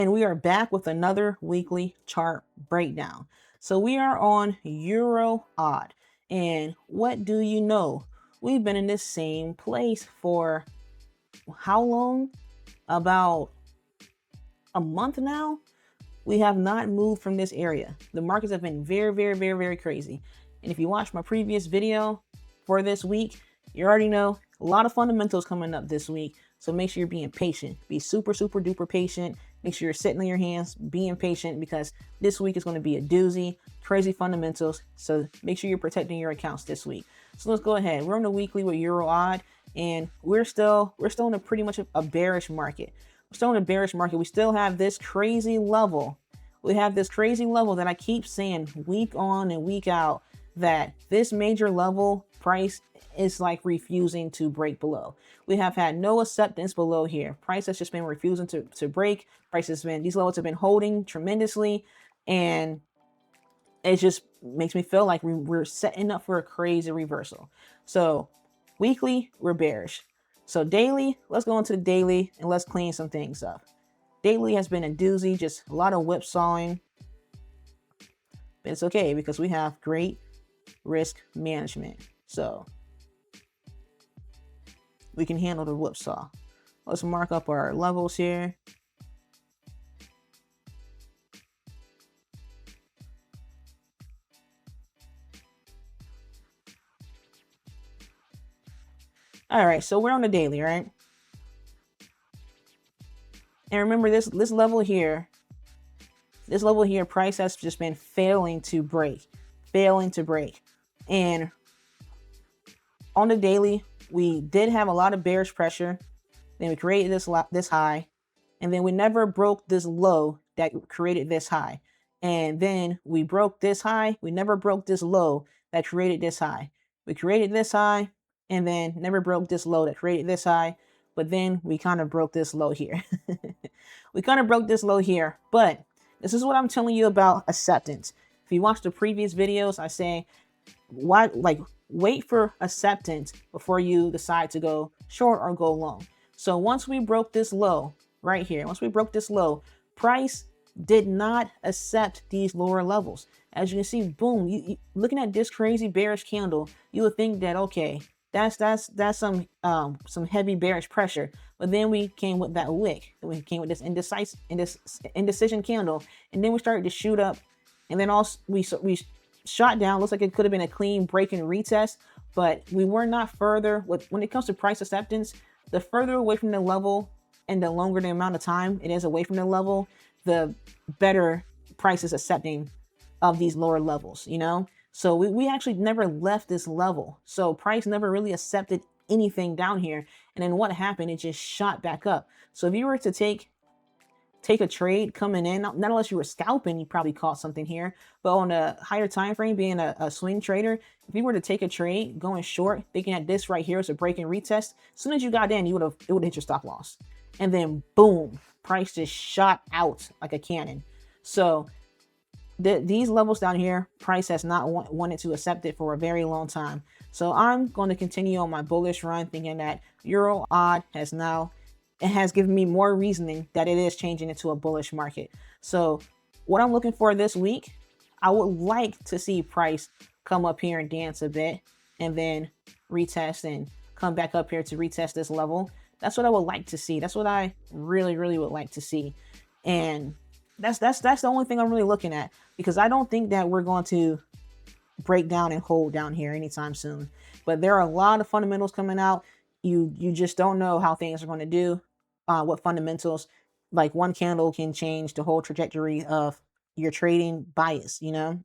And we are back with another weekly chart breakdown. So we are on EURAUD. And what do you know? We've been in this same place for how long? About a month now. We have not moved from this area. The markets have been very crazy. And if you watch my previous video for this week, you already know a lot of fundamentals coming up this week. So make sure you're being patient. Be super duper patient. Make sure you're sitting on your hands, being patient, because this week is going to be a doozy, crazy fundamentals. So make sure you're protecting your accounts this week. So let's go ahead. We're on the weekly with EURAUD, and we're still in a pretty much a bearish market. We're still in a bearish market. We still have this crazy level. We have this crazy level that I keep saying week on and week out, that this major level price is like refusing to break below. We have had no acceptance below here. Price has just been refusing to break. These levels have been holding tremendously, and it just makes me feel like we're setting up for a crazy reversal. So weekly, we're bearish. So daily, let's go into the daily and let's clean some things up. Daily has been a doozy, just a lot of whipsawing. But it's okay because we have great risk management. So we can handle the whipsaw. Let's mark up our levels here. All right, so we're on the daily, right? And remember this level here, price has just been failing to break. And on the daily, we did have a lot of bearish pressure. Then we created this high, and then we never broke this low that created this high. And then we broke this high. We never broke this low that created this high. We created this high, and then never broke this low that created this high. But then we kind of broke this low here. But this is what I'm telling you about acceptance. If you watch the previous videos, I say, wait for acceptance before you decide to go short or go long. So once we broke this low right here, price did not accept these lower levels. As you can see, boom, looking at this crazy bearish candle, you would think that, okay, that's some heavy bearish pressure. But then we came with that wick. We came with this indecision candle, and then we started to shoot up, and then also we shot down. Looks like it could have been a clean break and retest, but we were not further. When it comes to price acceptance, the further away from the level and the longer the amount of time it is away from the level, the better price is accepting of these lower levels, you know? So we actually never left this level. So price never really accepted anything down here. And then what happened? It just shot back up. So if you were to take a trade coming in, not unless you were scalping, you probably caught something here. But on a higher time frame, being a swing trader, if you were to take a trade going short, thinking that this right here is a break and retest, as soon as you got in, it would have hit your stop loss. And then boom, price just shot out like a cannon. So these levels down here, price has not wanted to accept it for a very long time. So I'm going to continue on my bullish run, thinking that EURAUD has given me more reasoning that it is changing into a bullish market. So what I'm looking for this week, I would like to see price come up here and dance a bit, and then retest and come back up here to retest this level. That's what I would like to see. That's what I really would like to see. And that's the only thing I'm really looking at, because I don't think that we're going to break down and hold down here anytime soon. But there are a lot of fundamentals coming out. You just don't know how things are going to do. What fundamentals, like one candle can change the whole trajectory of your trading bias, you know?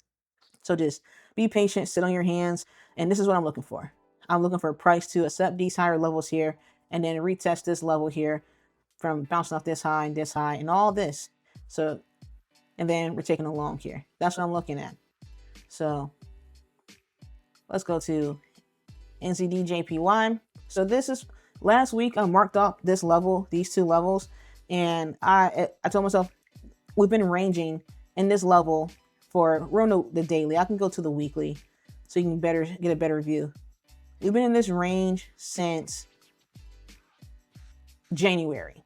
So just be patient, sit on your hands. And this is what I'm looking for. I'm looking for price to accept these higher levels here, and then retest this level here from bouncing off this high and all this. So, and then we're taking a long here. That's what I'm looking at. So let's go to NZDJPY. So this is, last week I marked up this level, these two levels, and I told myself we've been ranging in this level for, we're on the daily. I can go to the weekly so you can get a better view. We've been in this range since January.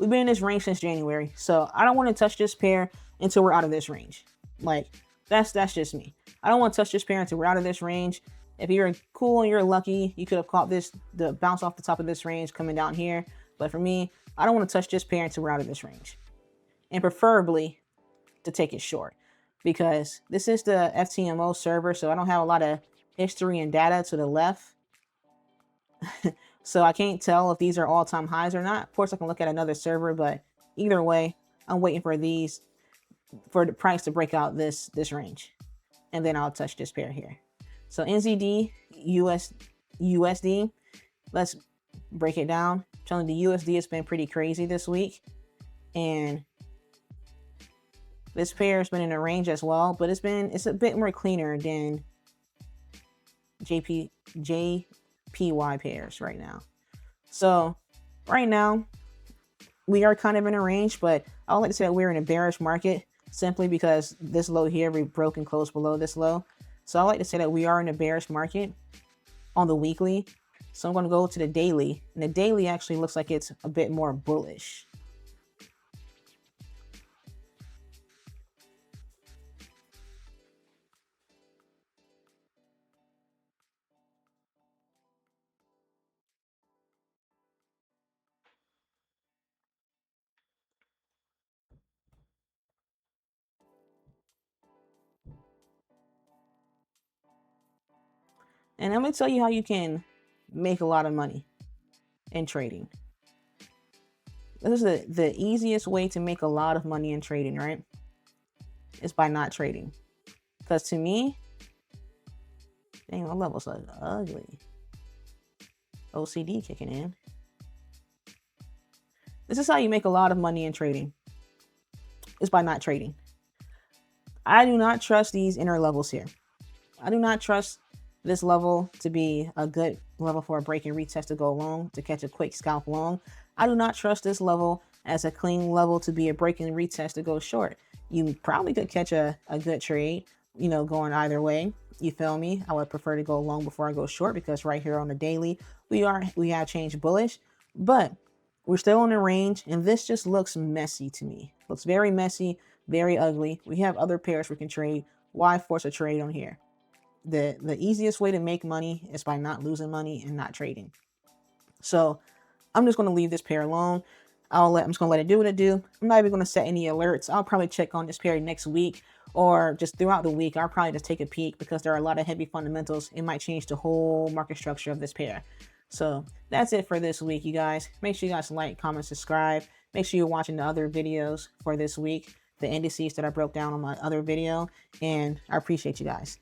we've been in this range since January. So I don't want to touch this pair until we're out of this range. Like, that's just me. I don't want to touch this pair until we're out of this range. If you're cool and you're lucky, you could have caught the bounce off the top of this range coming down here. But for me, I don't want to touch this pair until we're out of this range. And preferably to take it short, because this is the FTMO server, so I don't have a lot of history and data to the left. So I can't tell if these are all-time highs or not. Of course, I can look at another server, but either way, I'm waiting for the price to break out this range. And then I'll touch this pair here. So NZD, USD, let's break it down. I'm telling you, the USD has been pretty crazy this week. And this pair has been in a range as well, but it's a bit more cleaner than JPY pairs right now. So right now we are kind of in a range, but I would like to say that we're in a bearish market simply because this low here, we broke and closed below this low. So I like to say that we are in a bearish market on the weekly. So I'm going to go to the daily, and the daily actually looks like it's a bit more bullish. And I'm going to tell you how you can make a lot of money in trading. This is the easiest way to make a lot of money in trading, right? Is by not trading. Because to me, dang, my levels look ugly. OCD kicking in. This is how you make a lot of money in trading. Is by not trading. I do not trust these inner levels here. I do not trust this level to be a good level for a break and retest to go long, to catch a quick scalp long. I do not trust this level as a clean level to be a break and retest to go short. You probably could catch a good trade, you know, going either way. You feel me? I would prefer to go long before I go short, because right here on the daily, we have changed bullish, but we're still in a range, and this just looks messy to me. Looks very messy, very ugly. We have other pairs we can trade. Why force a trade on here? The easiest way to make money is by not losing money and not trading. So I'm just going to leave this pair alone. I'm just going to let it do what it do. I'm not even going to set any alerts. I'll probably check on this pair next week, or just throughout the week. I'll probably just take a peek, because there are a lot of heavy fundamentals. It might change the whole market structure of this pair. So that's it for this week, you guys. Make sure you guys like, comment, subscribe. Make sure you're watching the other videos for this week, the indices that I broke down on my other video, and I appreciate you guys.